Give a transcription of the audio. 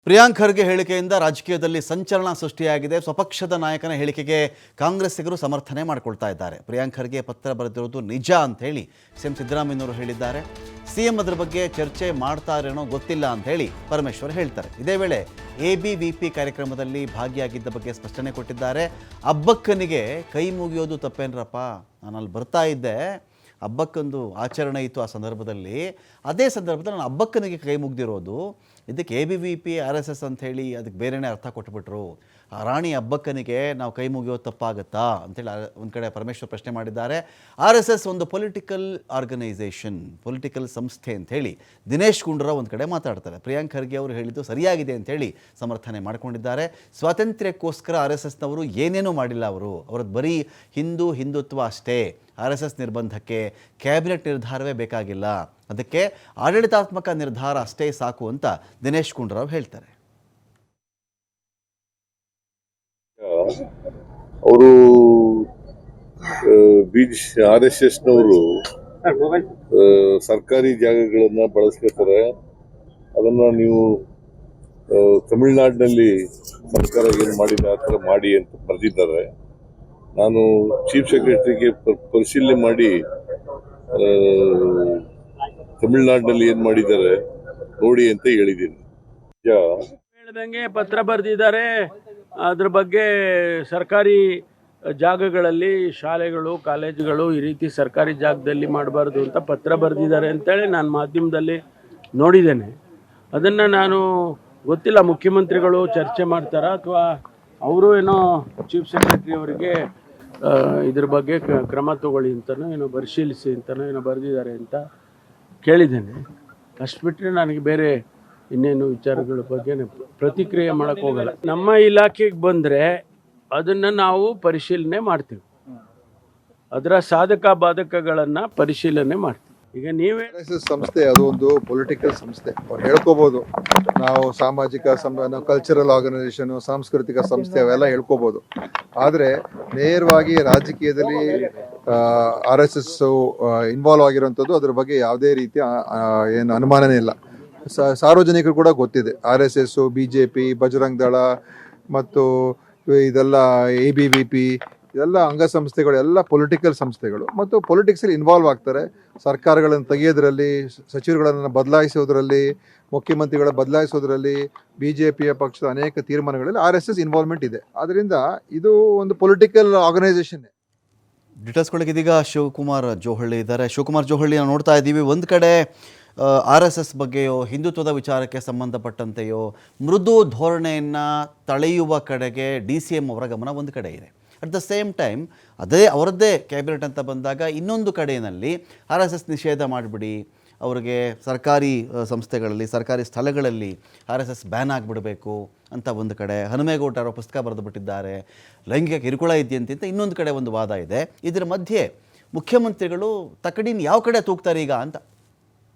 ಪ್ರಿಯಾಂಕ್ ಖರ್ಗೆ ಹೇಳಿಕೆಯಿಂದ ರಾಜಕೀಯದಲ್ಲಿ ಸಂಚಲನ ಸೃಷ್ಟಿಯಾಗಿದೆ. ಸ್ವಪಕ್ಷದ ನಾಯಕನ ಹೇಳಿಕೆಗೆ ಕಾಂಗ್ರೆಸ್ಸಿಗರು ಸಮರ್ಥನೆ ಮಾಡಿಕೊಳ್ತಾ ಇದ್ದಾರೆ. ಪ್ರಿಯಾಂಕ್ ಖರ್ಗೆ ಪತ್ರ ಬರೆದಿರೋದು ನಿಜ ಅಂತ ಹೇಳಿ ಸಿಎಂ ಸಿದ್ದರಾಮಯ್ಯನವರು ಹೇಳಿದ್ದಾರೆ. ಸಿಎಂ ಅದರ ಬಗ್ಗೆ ಚರ್ಚೆ ಮಾಡ್ತಾರೇನೋ ಗೊತ್ತಿಲ್ಲ ಅಂತ ಹೇಳಿ ಪರಮೇಶ್ವರ್ ಹೇಳ್ತಾರೆ. ಇದೇ ವೇಳೆ ABVP ಕಾರ್ಯಕ್ರಮದಲ್ಲಿ ಭಾಗಿಯಾಗಿದ್ದ ಬಗ್ಗೆ ಸ್ಪಷ್ಟನೆ ಕೊಟ್ಟಿದ್ದಾರೆ. ಅಬ್ಬಕ್ಕನಿಗೆ ಕೈ ಮುಗಿಯೋದು ತಪ್ಪೇನ್ರಪ್ಪ, ನಾನು ಅಲ್ಲಿ ಬರ್ತಾ ಇದ್ದೆ, ಹಬ್ಬಕ್ಕೊಂದು ಆಚರಣೆ ಇತ್ತು, ಆ ಸಂದರ್ಭದಲ್ಲಿ ಅದೇ ಸಂದರ್ಭದಲ್ಲಿ ನಾನು ಹಬ್ಬಕ್ಕನಿಗೆ ಕೈ ಮುಗ್ದಿರೋದು, ಇದಕ್ಕೆ ABVP RSS ಅಂಥೇಳಿ ಅದಕ್ಕೆ ಬೇರೆಯೇ ಅರ್ಥ ಕೊಟ್ಬಿಟ್ರು. ಆ ರಾಣಿ ಹಬ್ಬಕ್ಕನಿಗೆ ನಾವು ಕೈ ಮುಗಿಯೋದು ತಪ್ಪಾಗುತ್ತಾ ಅಂತೇಳಿ ಒಂದು ಕಡೆ ಪರಮೇಶ್ವರ್ ಪ್ರಶ್ನೆ ಮಾಡಿದ್ದಾರೆ. RSS ಒಂದು ಪೊಲಿಟಿಕಲ್ ಆರ್ಗನೈಸೇಷನ್, ಪೊಲಿಟಿಕಲ್ ಸಂಸ್ಥೆ ಅಂಥೇಳಿ ದಿನೇಶ್ ಗುಂಡೂರಾವ್ ಒಂದು ಕಡೆ ಮಾತಾಡ್ತಾರೆ. ಪ್ರಿಯಾಂಕ್ ಖರ್ಗೆ ಅವರು ಹೇಳಿದ್ದು ಸರಿಯಾಗಿದೆ ಅಂಥೇಳಿ ಸಮರ್ಥನೆ ಮಾಡ್ಕೊಂಡಿದ್ದಾರೆ. ಸ್ವಾತಂತ್ರ್ಯಕ್ಕೋಸ್ಕರ RSSನವರು ಏನೇನೂ ಮಾಡಿಲ್ಲ, ಅವ್ರದ್ದು ಬರೀ ಹಿಂದುತ್ವ ಅಷ್ಟೇ. RSS ನಿರ್ಬಂಧಕ್ಕೆ ಕ್ಯಾಬಿನೆಟ್ ನಿರ್ಧಾರವೇ ಬೇಕಾಗಿಲ್ಲ, ಅದಕ್ಕೆ ಆಡಳಿತಾತ್ಮಕ ನಿರ್ಧಾರ ಅಷ್ಟೇ ಸಾಕು ಅಂತ ದಿನೇಶ್ ಗುಂಡೂರಾವ್ ಹೇಳ್ತಾರೆ. ಅವರು RSSನವರು ಸರ್ಕಾರಿ ಜಾಗಗಳನ್ನ ಬಳಸ್ಕೊತಾರೆ. ಅದನ್ನ ನೀವು ತಮಿಳುನಾಡಿನಲ್ಲಿ ಸರ್ಕಾರ ಏನು ಮಾಡಿದೆ ಆ ಥರ ಮಾಡಿ ಅಂತ ಬರೆದಿದ್ದಾರೆ. ನಾನು ಚೀಫ್ ಸೆಕ್ರೆಟರಿಗೆ ಪರಿಶೀಲನೆ ಮಾಡಿ ತಮಿಳುನಾಡಿನಲ್ಲಿ ಏನು ಮಾಡಿದ್ದಾರೆ ನೋಡಿ ಅಂತ ಹೇಳಿದ್ದೀನಿ. ಹೇಳ್ದಂಗೆ ಪತ್ರ ಬರೆದಿದ್ದಾರೆ. ಅದ್ರ ಬಗ್ಗೆ ಸರ್ಕಾರಿ ಜಾಗಗಳಲ್ಲಿ, ಶಾಲೆಗಳು, ಕಾಲೇಜುಗಳು ಈ ರೀತಿ ಸರ್ಕಾರಿ ಜಾಗದಲ್ಲಿ ಮಾಡಬಾರ್ದು ಅಂತ ಪತ್ರ ಬರೆದಿದ್ದಾರೆ ಅಂತೇಳಿ ನಾನು ಮಾಧ್ಯಮದಲ್ಲಿ ನೋಡಿದ್ದೇನೆ. ಅದನ್ನು ನಾನು ಗೊತ್ತಿಲ್ಲ, ಮುಖ್ಯಮಂತ್ರಿಗಳು ಚರ್ಚೆ ಮಾಡ್ತಾರಾ ಅಥವಾ ಅವರು ಏನೋ ಚೀಫ್ ಸೆಕ್ರೆಟರಿ ಅವರಿಗೆ ಇದ್ರ ಬಗ್ಗೆ ಕ್ರಮ ತಗೊಳ್ಳಿ ಅಂತನೋ ಏನೋ ಪರಿಶೀಲಿಸಿ ಅಂತನೋ ಏನೋ ಬರೆದಿದ್ದಾರೆ ಅಂತ ಕೇಳಿದ್ದೇನೆ. ಅಷ್ಟು ಬಿಟ್ಟರೆ ನನಗೆ ಬೇರೆ ಇನ್ನೇನು ವಿಚಾರಗಳ ಬಗ್ಗೆ ಪ್ರತಿಕ್ರಿಯೆ ಮಾಡೋಕ್ಕೆ ಹೋಗಲ್ಲ. ನಮ್ಮ ಇಲಾಖೆಗೆ ಬಂದರೆ ಅದನ್ನು ನಾವು ಪರಿಶೀಲನೆ ಮಾಡ್ತೀವಿ, ಅದರ ಸಾಧಕ ಬಾಧಕಗಳನ್ನು ಪರಿಶೀಲನೆ ಮಾಡ್ತೀವಿ. ಈಗ ನೀವೇ ಸಂಸ್ಥೆ, ಅದು ಒಂದು ಪೊಲಿಟಿಕಲ್ ಸಂಸ್ಥೆ. ಅವ್ರು ಹೇಳ್ಕೋಬಹುದು ನಾವು ಸಾಮಾಜಿಕ ನಾವು ಕಲ್ಚರಲ್ ಆರ್ಗನೈಸೇಷನ್, ಸಾಂಸ್ಕೃತಿಕ ಸಂಸ್ಥೆ ಅವೆಲ್ಲ ಹೇಳ್ಕೋಬಹುದು. ಆದರೆ ನೇರವಾಗಿ ರಾಜಕೀಯದಲ್ಲಿ RSS ಇನ್ವಾಲ್ವ್ ಆಗಿರುವಂಥದ್ದು, ಅದ್ರ ಬಗ್ಗೆ ಯಾವುದೇ ರೀತಿಯ ಏನು ಅನುಮಾನನೇ ಇಲ್ಲ. ಸಾರ್ವಜನಿಕರು ಕೂಡ ಗೊತ್ತಿದೆ. RSS, BJP, ಬಜರಂಗ್ ದಳ ಮತ್ತು ಇದೆಲ್ಲ ABVP ಇದೆಲ್ಲ ಅಂಗಸಂಸ್ಥೆಗಳು, ಎಲ್ಲ ಪೊಲಿಟಿಕಲ್ ಸಂಸ್ಥೆಗಳು ಮತ್ತು ಪೊಲಿಟಿಕ್ಸಲ್ಲಿ ಇನ್ವಾಲ್ವ್ ಆಗ್ತಾರೆ. ಸರ್ಕಾರಗಳನ್ನು ತೆಗೆಯೋದ್ರಲ್ಲಿ, ಸಚಿವರುಗಳನ್ನು ಬದಲಾಯಿಸೋದ್ರಲ್ಲಿ, ಮುಖ್ಯಮಂತ್ರಿಗಳ ಬದಲಾಯಿಸೋದ್ರಲ್ಲಿ, BJPಯ ಪಕ್ಷದ ಅನೇಕ ತೀರ್ಮಾನಗಳಲ್ಲಿ RSS ಇನ್ವಾಲ್ವ್ಮೆಂಟ್ ಇದೆ. ಆದ್ದರಿಂದ ಇದು ಒಂದು ಪೊಲಿಟಿಕಲ್ ಆರ್ಗನೈಸೇಷನ್. ಡೀಟೇಲ್ಸ್ಗಳಿಗೆ ಇದೀಗ ಶಿವಕುಮಾರ್ ಜೋಹಳ್ಳಿ ಇದ್ದಾರೆ. ಶಿವಕುಮಾರ್ ಜೋಹಳ್ಳಿ, ನಾವು ನೋಡ್ತಾ ಇದ್ದೀವಿ, ಒಂದು ಕಡೆ RSS ಬಗ್ಗೆಯೋ ಹಿಂದುತ್ವದ ವಿಚಾರಕ್ಕೆ ಸಂಬಂಧಪಟ್ಟಂತೆಯೋ ಮೃದು ಧೋರಣೆಯನ್ನು ತಳೆಯುವ ಕಡೆಗೆ DCM ಅವರ ಗಮನ ಒಂದು ಕಡೆ ಇದೆ. ಅಟ್ ದ ಸೇಮ್ ಟೈಮ್ ಅದೇ ಅವರದ್ದೇ ಕ್ಯಾಬಿನೆಟ್ ಅಂತ ಬಂದಾಗ ಇನ್ನೊಂದು ಕಡೆಯಲ್ಲಿ RSS ನಿಷೇಧ ಮಾಡಿಬಿಡಿ, ಅವರಿಗೆ ಸರ್ಕಾರಿ ಸಂಸ್ಥೆಗಳಲ್ಲಿ, ಸರ್ಕಾರಿ ಸ್ಥಳಗಳಲ್ಲಿ RSS ಬ್ಯಾನ್ ಆಗಿಬಿಡಬೇಕು ಅಂತ ಒಂದು ಕಡೆ. ಹನುಮೇಗೌಡರು ಪುಸ್ತಕ ಬರೆದು ಬಿಟ್ಟಿದ್ದಾರೆ, ಲೈಂಗಿಕ ಕಿರುಕುಳ ಇದೆಯಂತೆ ಅಂತ ಇನ್ನೊಂದು ಕಡೆ ಒಂದು ವಾದ ಇದೆ. ಇದರ ಮಧ್ಯೆ ಮುಖ್ಯಮಂತ್ರಿಗಳು ತಕಡಿನ ಯಾವ ಕಡೆ ತೂಗ್ತಾರೆ ಈಗ ಅಂತ